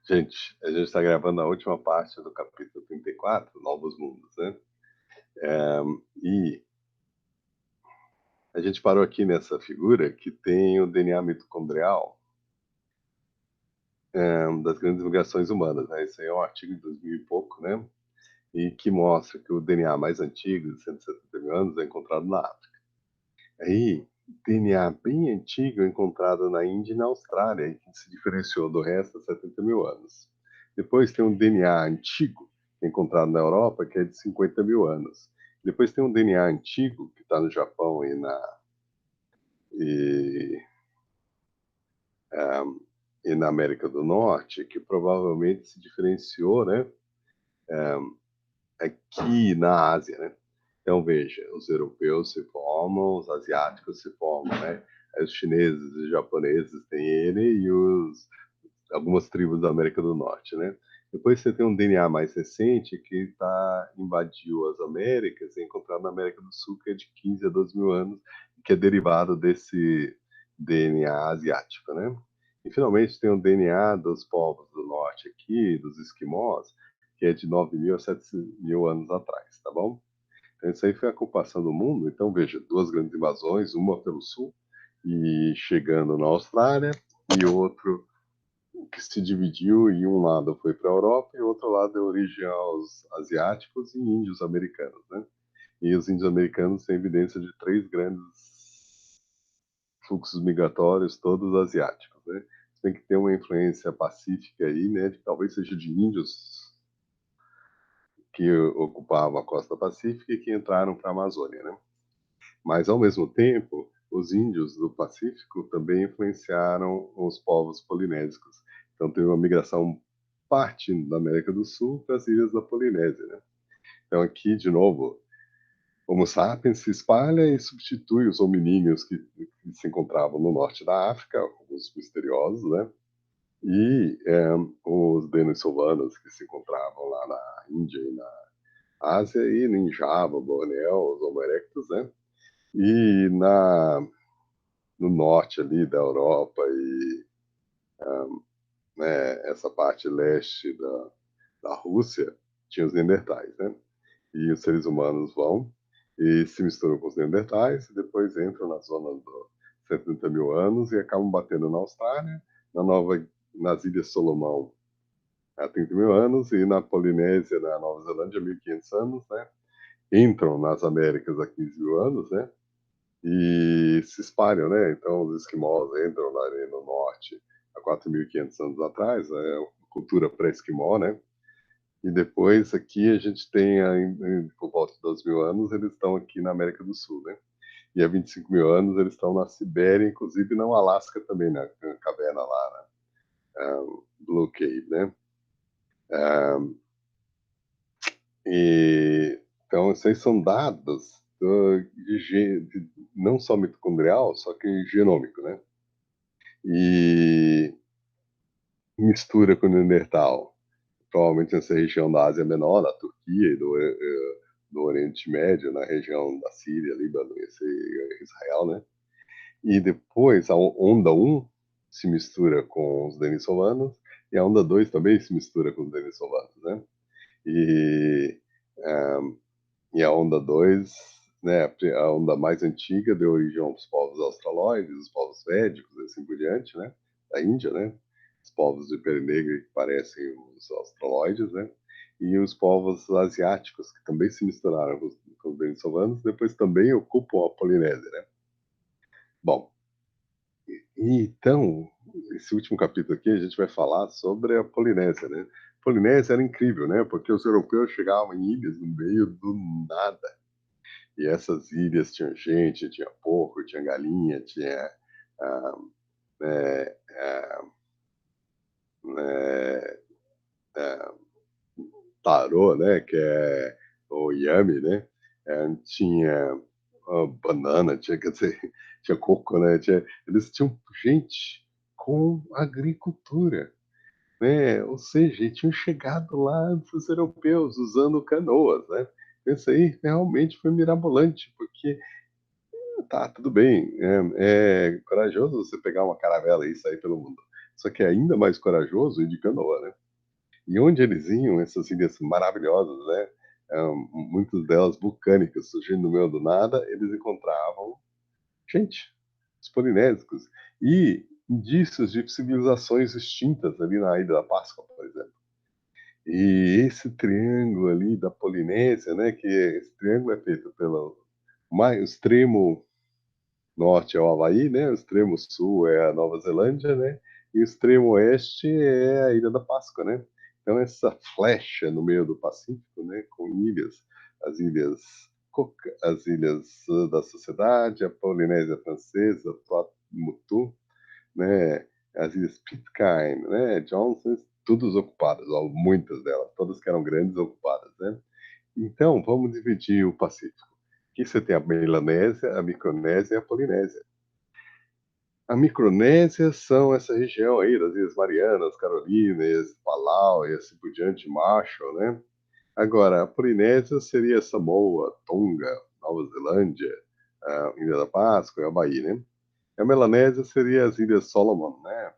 Gente, a gente está gravando a última parte do capítulo 34, Novos Mundos, né? E a gente parou aqui nessa figura que tem o DNA mitocondrial, das grandes migrações humanas, né? Esse aí é um artigo de 2000 e pouco, né? E que mostra que o DNA mais antigo, de 170 mil anos, é encontrado na África. Aí, DNA bem antigo é encontrado na Índia e na Austrália, e que se diferenciou do resto há 70 mil anos. Depois tem um DNA antigo, encontrado na Europa, que é de 50 mil anos. Depois tem um DNA antigo, que está no Japão e, ah, e na América do Norte, que provavelmente se diferenciou, né, aqui na Ásia, né? Então, veja, os europeus se formam, os asiáticos se formam, né? Os chineses e japoneses têm ele e algumas tribos da América do Norte, né? Depois você tem um DNA mais recente que invadiu as Américas e é encontrado na América do Sul, que é de 15 a 12 mil anos, que é derivado desse DNA asiático, né? E finalmente tem o DNA dos povos do norte aqui, dos esquimós, que é de 9 mil a 7 mil anos atrás, tá bom? Então, isso aí foi a ocupação do mundo. Então, veja, duas grandes invasões, uma pelo sul e chegando na Austrália, e outro que se dividiu e um lado foi para a Europa e o outro lado deu origem aos asiáticos e índios americanos, né? E os índios americanos têm evidência de três grandes fluxos migratórios, todos asiáticos, né? Tem que ter uma influência pacífica aí, né? Que talvez seja de índios que ocupavam a costa pacífica e que entraram para a Amazônia, né? Mas, ao mesmo tempo, os índios do Pacífico também influenciaram os povos polinésicos. Então, teve uma migração partindo da América do Sul para as ilhas da Polinésia, né? Então, aqui, de novo, Homo sapiens se espalha e substitui os hominíneos que se encontravam no norte da África, alguns misteriosos, né? E os denisovanos que se encontravam lá na Índia e na Ásia, e em Java, Bornéu, os Homo erectus, né? E no norte ali da Europa e né, essa parte leste da Rússia, tinha os Neandertais, né? E os seres humanos vão e se misturam com os Neandertais e depois entram na zona dos 70 mil anos e acabam batendo na Austrália, nas Ilhas Solomão há 30 mil anos e na Polinésia, na Nova Zelândia, 1.500 anos, né? Entram nas Américas há 15 mil anos, né? E se espalham, né? Então, os esquimós entram ali no norte há 4.500 anos atrás, é uma cultura pré-esquimó, né? E depois aqui a gente tem, por volta de 12 mil anos, eles estão aqui na América do Sul, né? E há 25 mil anos eles estão na Sibéria, inclusive no Alasca também, na caverna lá, né? Blue Cave, né? Então, esses são dados não só mitocondrial, só que genômico, né? E mistura com o Neandertal, provavelmente nessa região da Ásia Menor, da Turquia e do Oriente Médio, na região da Síria, Líbano e Israel, né? E depois a onda um se mistura com os denisovanos e a onda 2 também se mistura com os denisovanos, né? E, um, e a onda 2, né, a onda mais antiga deu origem aos povos australóides, os povos védicos, assim por diante, né? Da Índia, né? Os povos de pele negra que parecem os australóides, né? E os povos asiáticos, que também se misturaram com os denisovanos, depois também ocupam a Polinésia, né? Bom, então, esse último capítulo aqui, a gente vai falar sobre a Polinésia, né? A Polinésia era incrível, né? Porque os europeus chegavam em ilhas no meio do nada. E essas ilhas tinham gente, tinha porco, tinha galinha, tinha ah, né, né, ah, tarô, né? Que é o yame, né? Tinha banana, tinha, quer dizer, tinha coco, né? Eles tinham gente com agricultura, né? Ou seja, tinham chegado lá os europeus usando canoas, né? Isso aí realmente foi mirabolante, porque tá, tudo bem, é corajoso você pegar uma caravela e sair pelo mundo. só que é ainda mais corajoso ir de canoa, né. E onde eles iam, essas ilhas maravilhosas, né, muitas delas vulcânicas, surgindo no meio do nada, eles encontravam gente, os polinésicos, e indícios de civilizações extintas ali na Ilha da Páscoa, por exemplo. E esse triângulo ali da Polinésia, né, que esse triângulo é feito pelo extremo norte é o Havaí, né, o extremo sul é a Nova Zelândia, né, e o extremo oeste é a Ilha da Páscoa, né. Então essa flecha no meio do Pacífico, né, com ilhas, as ilhas Cook, as ilhas da Sociedade, a Polinésia Francesa, Tuamotu, né, as ilhas Pitcairn, né, Johnson, todas ocupadas, ou muitas delas, todas que eram grandes ocupadas, né. Então vamos dividir o Pacífico. Aqui você tem a Melanésia, a Micronésia e a Polinésia. A Micronésia são essa região aí das Ilhas Marianas, Carolinas, Palau e assim por diante, Marshall, né. Agora, a Polinésia seria Samoa, Tonga, Nova Zelândia, Ilha da Páscoa e Havaí, né. A Melanésia seria as Ilhas Solomon, né,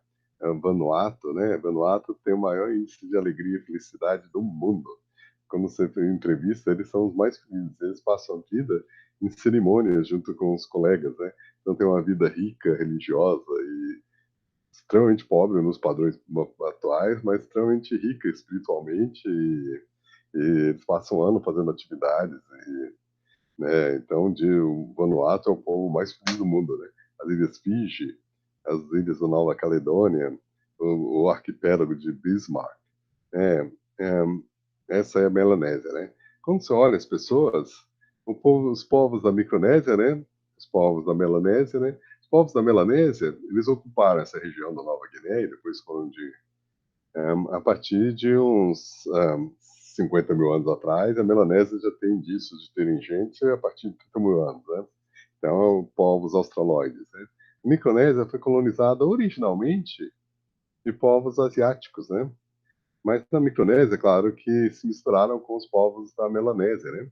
Vanuatu, né. Vanuatu tem o maior índice de alegria e felicidade do mundo. Quando você tem entrevista, eles são os mais felizes, eles passam a vida em cerimônias junto com os colegas, né. Então tem uma vida rica, religiosa e extremamente pobre nos padrões atuais, mas extremamente rica espiritualmente e eles passam o ano fazendo atividades e, né, então o Vanuatu é o povo mais feliz do mundo, né. As Ilhas Fiji, as ilhas da Nova Caledônia, o arquipélago de Bismarck, é, é, essa é a Melanésia, né. Quando você olha as pessoas, os povos da Micronésia, né, os povos da Melanésia, né, os povos da Melanésia, eles ocuparam essa região da Nova Guiné e depois foram a partir de uns 50 mil anos atrás, a Melanésia já tem indícios de terem gente a partir de 30 mil anos, né. Então, povos australoides, né. A Micronésia foi colonizada originalmente de povos asiáticos, né. Mas na Micronésia, claro que se misturaram com os povos da Melanésia, né?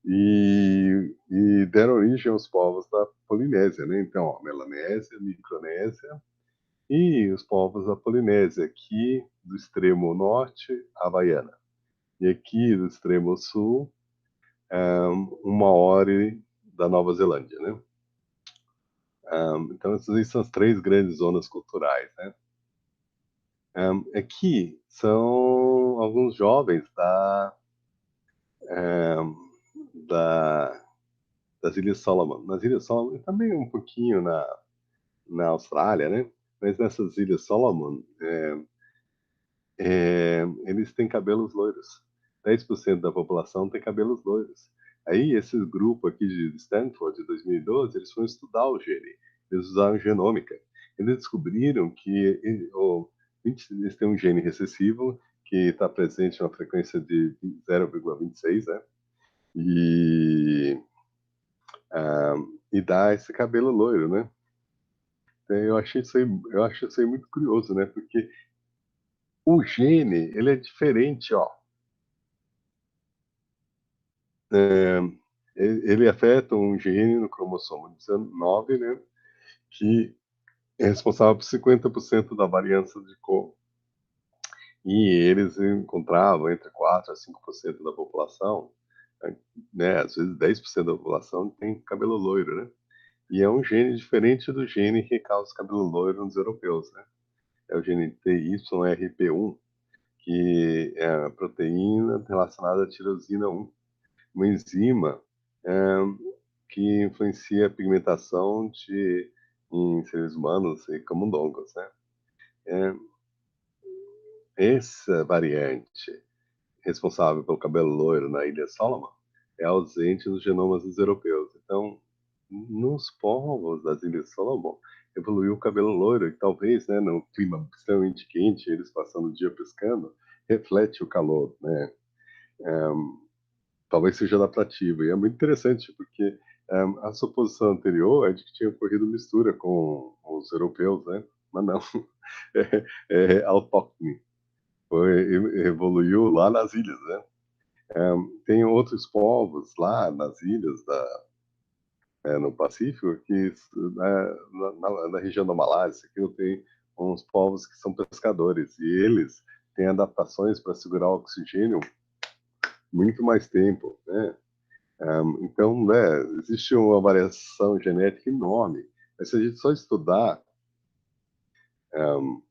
E deram origem aos povos da Polinésia, né? Então, ó, Melanésia, Micronésia e os povos da Polinésia, aqui do extremo norte, Havaiana. E aqui do extremo sul, um Maori da Nova Zelândia, né? Então, essas aí são as três grandes zonas culturais, né? Aqui são alguns jovens eh, da das Ilhas Solomon. Nas Ilhas Solomon e também um pouquinho na Austrália, né, mas nessas Ilhas Solomon, eles têm cabelos loiros. 10% da população tem cabelos loiros. Aí esse grupo aqui de Stanford, de 2012, eles foram estudar o gene, eles usaram genômica. Eles descobriram que eles têm um gene recessivo que está presente na frequência de 0,26, né, e ah, e dá esse cabelo loiro, né. Eu acho isso aí muito curioso, né, porque o gene, ele é diferente, ó, eh, ele afeta um gene no cromossomo 19, né, que é responsável por 50% da variância de cor. E eles encontravam entre 4 a 5% da população, eh, né, às vezes 10% da população tem cabelo loiro, né. E é um gene diferente do gene que causa cabelo loiro nos europeus, né. É o gene TYRP1, que é a proteína relacionada à tirosina 1, uma enzima, hã, que influencia a pigmentação em seres humanos e camundongos, né. Eh, essa variante responsável pelo cabelo loiro na Ilha Solomon é ausente nos genomas dos europeus. Então, nos povos das Ilhas Solomon, evoluiu o cabelo loiro e talvez, né, num clima extremamente quente, eles passando o dia pescando, reflete o calor, né. Talvez seja adaptativo. E é muito interessante, porque a suposição anterior é de que tinha ocorrido mistura com os europeus, né? Mas não, é autóctone. Evoluiu lá nas ilhas, né? Tem outros povos lá nas ilhas no Pacífico que na região da Malásia, que não tem uns povos que são pescadores, e eles têm adaptações para segurar o oxigênio muito mais tempo, né? Então, né, existe uma variação genética enorme. Mas se a gente só estudar, um,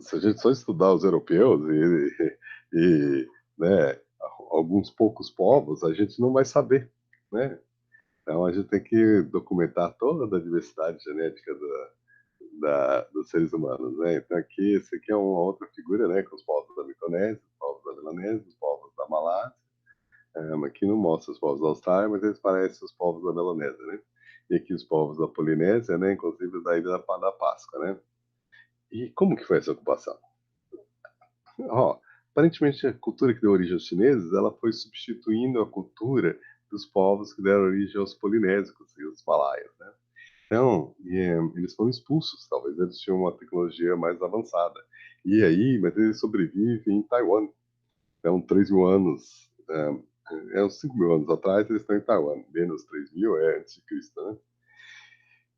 se a gente só estudar os europeus e né, alguns poucos povos, a gente não vai saber, né? Então a gente tem que documentar toda a diversidade genética dos seres humanos, né? Então aqui, esse aqui é uma outra figura, né? Com os povos da Micronésia, os povos da Melanésia, os povos da Malásia. Aqui não mostra os povos da Austrália, mas eles parecem os povos da Melanésia, né? E aqui os povos da Polinésia, né? Inclusive da Ilha da Páscoa, né? E como que foi essa ocupação? Ó, aparentemente a cultura que deu origem aos chineses, ela foi substituindo a cultura dos povos que deram origem aos polinésicos e os malaios, né? Então, eles foram expulsos, talvez eles tinham uma tecnologia mais avançada. E aí, mas eles sobrevivem em Taiwan. Então, 3.000 anos, uns 5.000 anos atrás, eles estão em Taiwan. Menos 3.000 é antes de Cristo, né?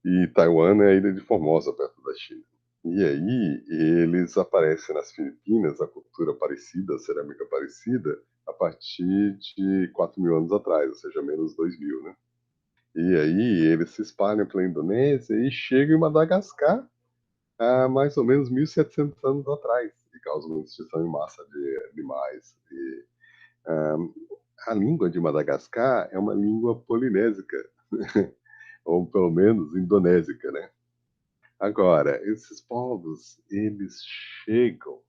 E Taiwan é a ilha de Formosa, perto da China. E aí, eles aparecem nas Filipinas, a cultura parecida, a cerâmica parecida, a partir de 4.000 anos atrás, ou seja, menos 2.000, né? E aí, eles se espalham pela Indonésia e chegam em Madagascar há mais ou menos 1.700 anos atrás, e causam uma extinção em massa de animais. Um, a língua de Madagascar é uma língua polinésica, ou pelo menos indonésica, né? Agora, esses povos, eles chegam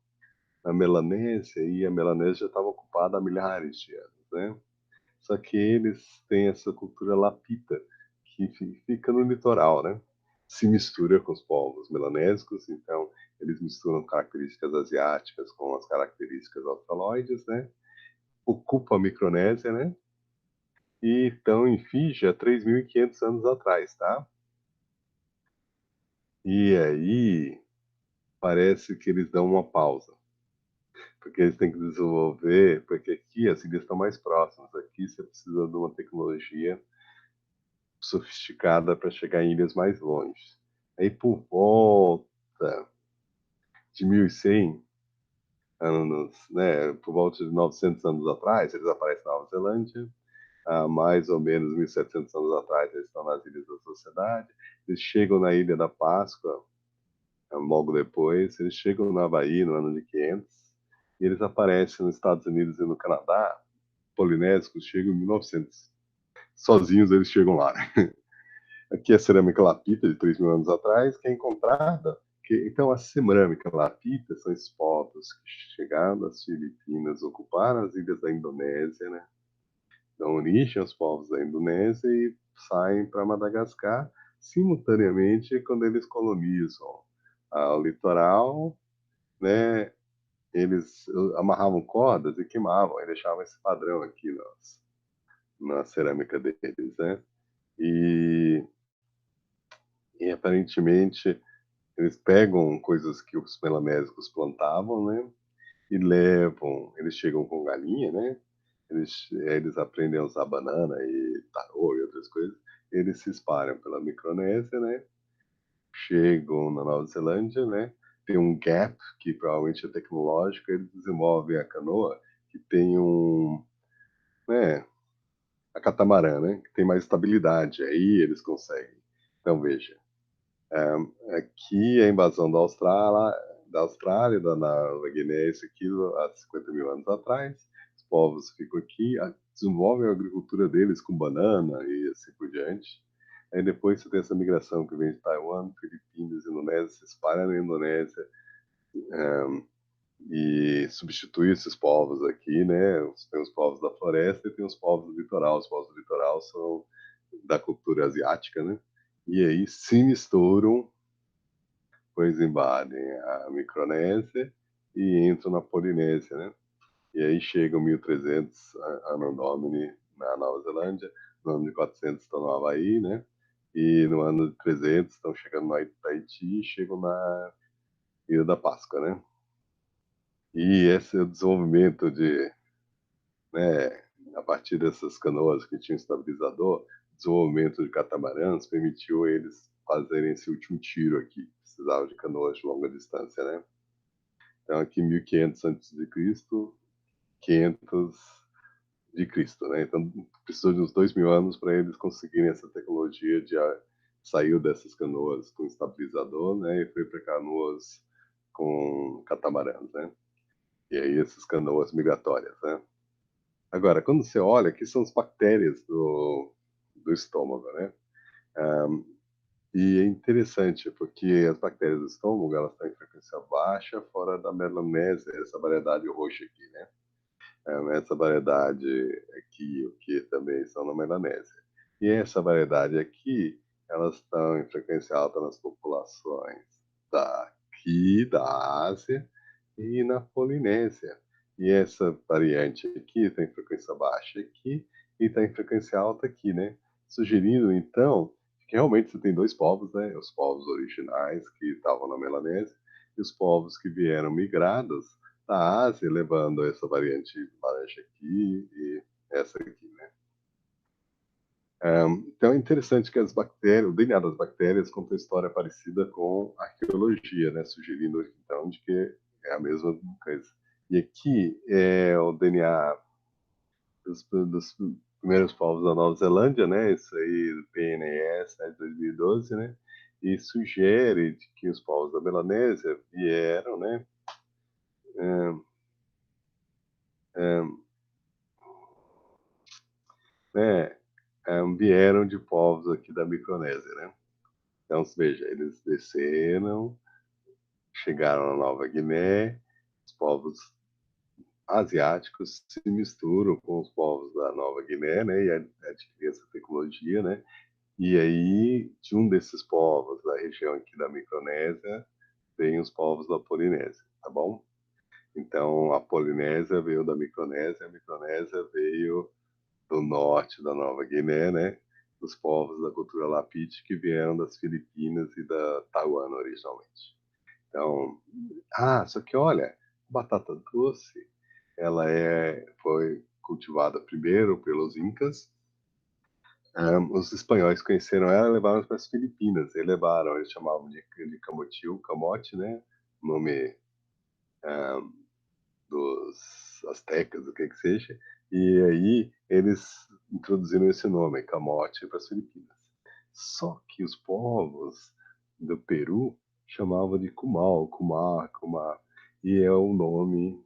na Melanésia e a Melanésia já estava ocupada há milhares de anos, né? Só que eles têm essa cultura lapita, que fica no litoral, né? Se mistura com os povos melanésicos, então eles misturam características asiáticas com as características australoides, né? Ocupa a Micronésia, né? E estão em Fiji há 3.500 anos atrás, tá? E aí parece que eles dão uma pausa, porque eles têm que desenvolver, porque aqui as ilhas estão mais próximas, aqui você precisa de uma tecnologia sofisticada para chegar em ilhas mais longe. Aí por volta de 1.100 anos, né, por volta de 900 anos atrás, eles aparecem na Nova Zelândia, há mais ou menos 1.700 anos atrás eles estão nas Ilhas da Sociedade, eles chegam na Ilha da Páscoa, logo depois, eles chegam na Havaí no ano de 500, e eles aparecem nos Estados Unidos e no Canadá, polinésicos chegam em 1900. Sozinhos eles chegam lá. Aqui é a cerâmica lapita de 3.000 anos atrás, que é encontrada. Então, a cerâmica lapita são esses povos que chegaram das Filipinas, ocuparam as ilhas da Indonésia, né? Dão origem aos povos da Indonésia e saem para Madagascar simultaneamente quando eles colonizam o litoral, né? Eles amarravam cordas e queimavam, e deixavam esse padrão aqui na cerâmica deles, né? E, e aparentemente eles pegam coisas que os melanésicos plantavam, né? E levam, eles chegam com galinha, né? Eles aprendem a usar banana e tarô e outras coisas. Eles se espalham pela Micronésia, né? Chegam na Nova Zelândia, né? Tem um gap que provavelmente é tecnológico. Eles desenvolvem a canoa que tem né? A catamarã, né? Que tem mais estabilidade. Aí eles conseguem. Então veja, aqui a invasão da Austrália, da Nova Guiné, isso aqui há 50.000 anos atrás. Os povos ficam aqui, desenvolvem a agricultura deles com banana e assim por diante. Aí depois você tem essa migração que vem de Taiwan, Filipinas, Indonésia, se espalha na Indonésia e substitui esses povos aqui, né? Tem os povos da floresta e tem os povos do litoral. Os povos do litoral são da cultura asiática, né? E aí se misturam, depois invadem a Micronésia e entram na Polinésia, né? E aí chegam 1.300 Anno Domini na Nova Zelândia, no ano de 400 estão no Havaí, né? E no ano de 300 estão chegando no Tahiti e chegam na Ilha da Páscoa, né? E esse é o desenvolvimento né, a partir dessas canoas que tinham estabilizador, desenvolvimento de catamarãs permitiu eles fazerem esse último tiro aqui. precisavam de canoas de longa distância, né? Então, aqui 1500 antes de Cristo, 500 de Cristo, né? Então, precisou de uns 2000 anos para eles conseguirem essa tecnologia de saiu dessas canoas com estabilizador, né? E foi para canoas com catamarãs, né? E aí essas canoas migratórias, né? Agora, quando você olha, aqui são as bactérias do estômago, né? E é interessante, porque as bactérias do estômago, elas estão em frequência baixa fora da Melanésia, essa variedade roxa aqui, né? Essa variedade aqui, o que também estão na Melanésia. E essa variedade aqui, elas estão em frequência alta nas populações daqui, da Ásia, e na Polinésia. E essa variante aqui está em frequência baixa aqui e está em frequência alta aqui, né? Sugerindo, então, que realmente você tem dois povos, né? Os povos originais que estavam na Melanésia e os povos que vieram migrados da Ásia, levando essa variante laranja aqui e essa aqui, né? Então é interessante que as bactérias, o DNA das bactérias conta uma história parecida com a arqueologia, né? Sugerindo então de que é a mesma coisa. E aqui é o DNA dos primeiros povos da Nova Zelândia, né? Isso aí do PNAS, né, de 2012, né? E sugere de que os povos da Melanésia vieram, né? Um, um, né, vieram de povos aqui da Micronésia, né? Então, veja, eles desceram, chegaram na Nova Guiné, os povos asiáticos se misturam com os povos da Nova Guiné, né? E adquirem essa tecnologia, né? E aí, de um desses povos da região aqui da Micronésia, vem os povos da Polinésia, tá bom? Então, a Polinésia veio da Micronésia, a Micronésia veio do norte da Nova Guiné, né? Os povos da cultura Lapite que vieram das Filipinas e da Taiwan originalmente. Então, só que olha, batata doce, ela foi cultivada primeiro pelos Incas. Os espanhóis conheceram ela e levaram para as Filipinas. Eles chamavam de camotil, camote, né? Nome um, dos astecas, o que seja, e aí eles introduziram esse nome, camote, para as Filipinas. Só que os povos do Peru chamavam de Kumal, Kumar, Kumar, e é o nome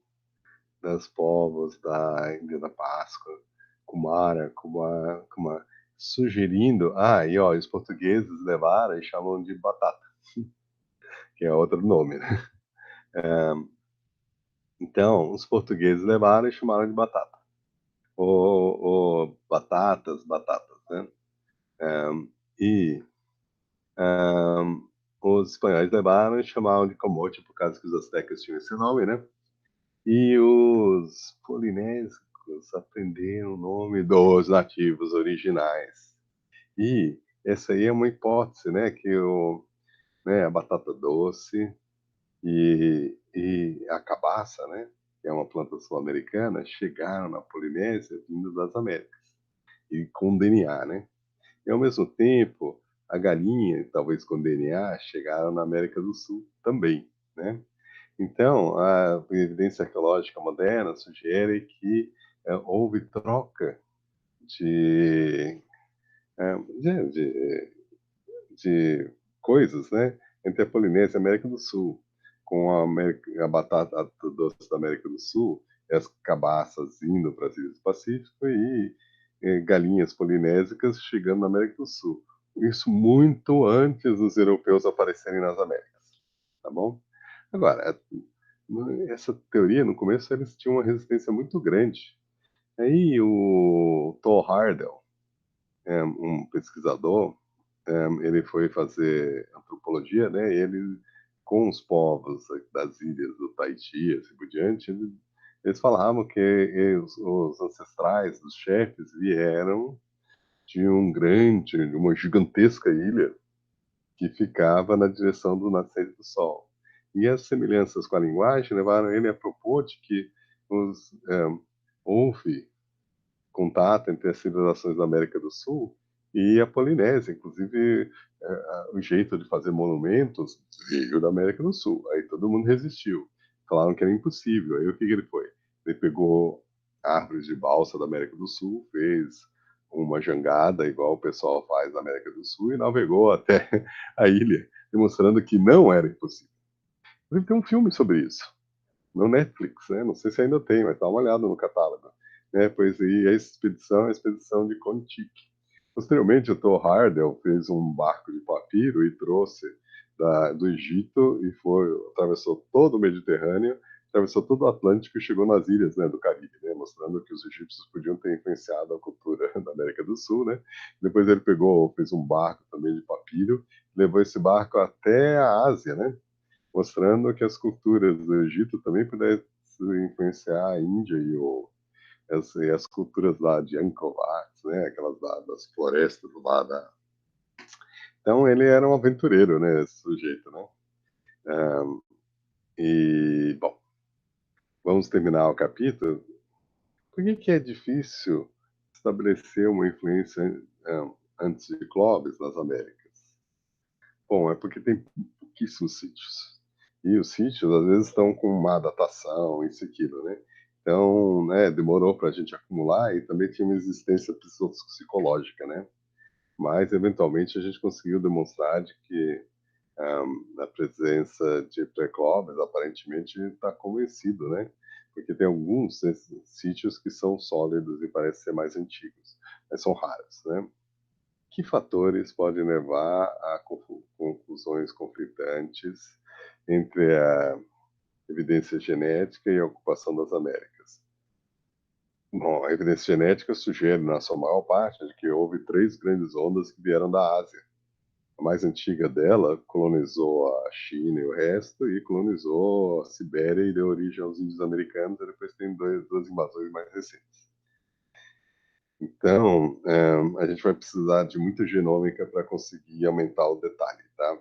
dos povos da Ilha da Páscoa, Kumara, Kumar, Kumar, sugerindo, e ó, os portugueses levaram e chamam de batata, que é outro nome, né? Então, os portugueses levaram e chamaram de batata. Ou batatas, batatas, né? E os espanhóis levaram e chamavam de camote por causa que os astecas tinham esse nome, né? E os polinésicos aprenderam o nome dos nativos originais. E essa aí é uma hipótese, né? Que a batata doce e a cabaça, né? Que é uma planta sul-americana, chegaram na Polinésia vindo das Américas e com DNA, né? E ao mesmo tempo, a galinha, talvez com DNA, chegaram na América do Sul também, né? Então, a evidência arqueológica moderna sugere que houve troca de, é, de, de, de coisas, né, entre a Polinésia e a América do Sul, com a batata doce da América do Sul, e as cabaças indo para as Ilhas do Pacífico e galinhas polinésicas chegando na América do Sul. Isso muito antes dos europeus aparecerem nas Américas, tá bom? Agora, essa teoria, no começo, eles tinham uma resistência muito grande. Aí o Thor Hardell, um pesquisador, ele foi fazer antropologia, né? Ele, com os povos das ilhas do Tahiti, assim por diante, eles falavam que os ancestrais dos chefes vieram de uma gigantesca ilha que ficava na direção do nascer do sol. E as semelhanças com a linguagem levaram ele a propor de que houve contato entre as civilizações da América do Sul e a Polinésia, inclusive, o jeito de fazer monumentos veio da América do Sul. Aí todo mundo resistiu. Falaram que era impossível. Aí o que ele foi? Ele pegou árvores de balsa da América do Sul, fez uma jangada, igual o pessoal faz na América do Sul, e navegou até a ilha, demonstrando que não era impossível. Inclusive, tem um filme sobre isso, no Netflix, né? Não sei se ainda tem, mas dá uma olhada no catálogo. Né? Pois e a expedição de Kon-Tiki. Posteriormente, o Thor Hardel fez um barco de papiro e trouxe do Egito e atravessou todo o Mediterrâneo, atravessou todo o Atlântico e chegou nas ilhas, né, do Caribe, né, mostrando que os egípcios podiam ter influenciado a cultura da América do Sul, né. Depois ele fez um barco também de papiro, levou esse barco até a Ásia, né, mostrando que as culturas do Egito também pudessem influenciar a Índia e as culturas lá de Angkor Wat, né, aquelas das florestas lá da... Então ele era um aventureiro, né, esse sujeito, né. Bom, vamos terminar o capítulo. Por que é difícil estabelecer uma influência antes de Clovis nas Américas? Bom, é porque tem pouquíssimos sítios. E os sítios, às vezes, estão com má datação, isso e aquilo, né? Então, né, demorou para a gente acumular e também tinha uma existência psicológica, né? Mas, eventualmente, a gente conseguiu demonstrar de que a presença de pré-Clovis aparentemente está convencido, né? Porque tem alguns desses sítios que são sólidos e parecem ser mais antigos, mas são raros, né? Que fatores podem levar a conclusões conflitantes entre a evidência genética e a ocupação das Américas? Bom, a evidência genética sugere, na sua maior parte, de que houve 3 grandes ondas que vieram da Ásia. A mais antiga dela colonizou a China e o resto, e colonizou a Sibéria e deu origem aos índios americanos, e depois tem duas invasões mais recentes. Então, a gente vai precisar de muita genômica para conseguir aumentar o detalhe, tá?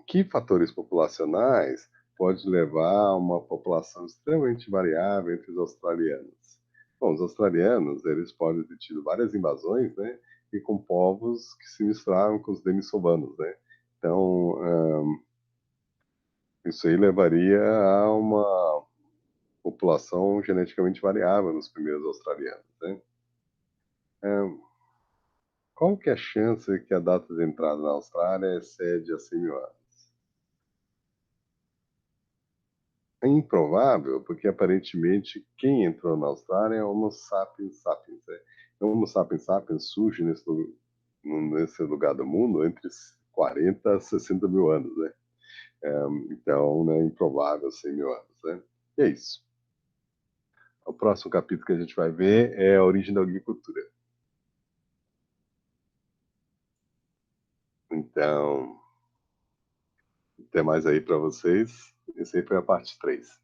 Que fatores populacionais pode levar a uma população extremamente variável entre os australianos? Bom, os australianos, eles podem ter tido várias invasões, né? E com povos que se misturaram com os denisovanos, né? Então, isso aí levaria a uma população geneticamente variável nos primeiros australianos, né? Ahn, Qual que é a chance que a data de entrada na Austrália excede a 100 mil anos? É improvável, porque aparentemente quem entrou na Austrália é Homo sapiens sapiens. Né? O Homo sapiens sapiens surge nesse lugar do mundo entre 40 a 60 mil anos. Né? Então, né, é improvável 100 mil anos. Né? E é isso. O próximo capítulo que a gente vai ver é a origem da agricultura. Então, até mais aí para vocês. Esse aí foi a parte 3.